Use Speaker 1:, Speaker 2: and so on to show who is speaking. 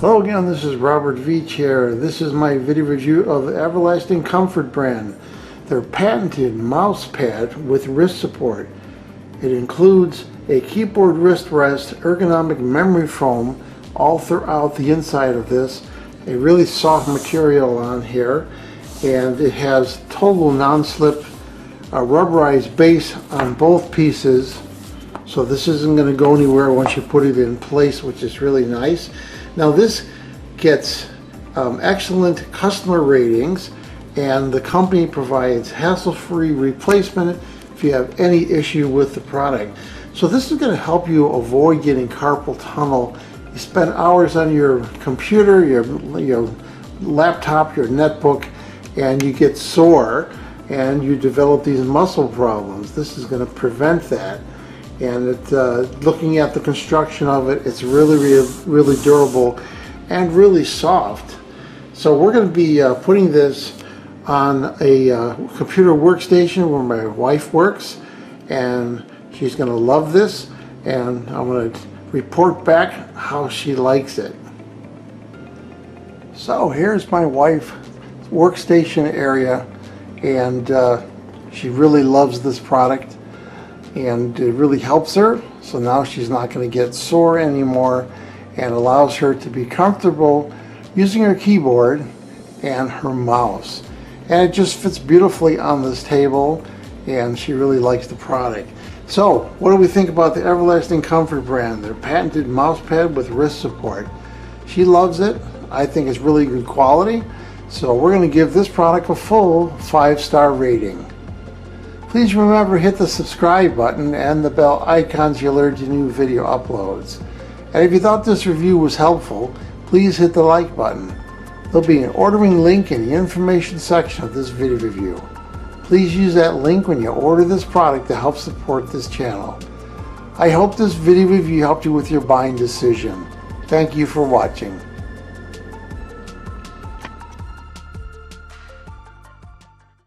Speaker 1: Hello again, this is Robert Veach here. This is my video review of the Everlasting Comfort brand. Their patented mouse pad with wrist support. It includes a keyboard wrist rest, ergonomic memory foam all throughout the inside of this, a really soft material on here, and it has total non-slip rubberized base on both pieces, so this isn't going to go anywhere once you put it in place, which is really nice. Now this gets excellent customer ratings, and the company provides hassle-free replacement if you have any issue with the product. So this is going to help you avoid getting carpal tunnel. You spend hours on your computer, your laptop, your netbook, and you get sore and you develop these muscle problems. This is going to prevent that. And looking at the construction of it, it's really durable and really soft. So we're going to be putting this on a computer workstation where my wife works, and she's going to love this, and I'm going to report back how she likes it. So here's my wife's workstation area, and she really loves this product. And it really helps her, so now she's not going to get sore anymore, and allows her to be comfortable using her keyboard and her mouse. And it just fits beautifully on this table, and she really likes the product. So what do we think about the Everlasting Comfort brand? Their patented mouse pad with wrist support. She loves it. I think it's really good quality, so we're going to give this product a full 5-star rating. Please remember, hit the subscribe button and the bell icon to alert you new video uploads. And if you thought this review was helpful, please hit the like button. There'll be an ordering link in the information section of this video review. Please use that link when you order this product to help support this channel. I hope this video review helped you with your buying decision. Thank you for watching.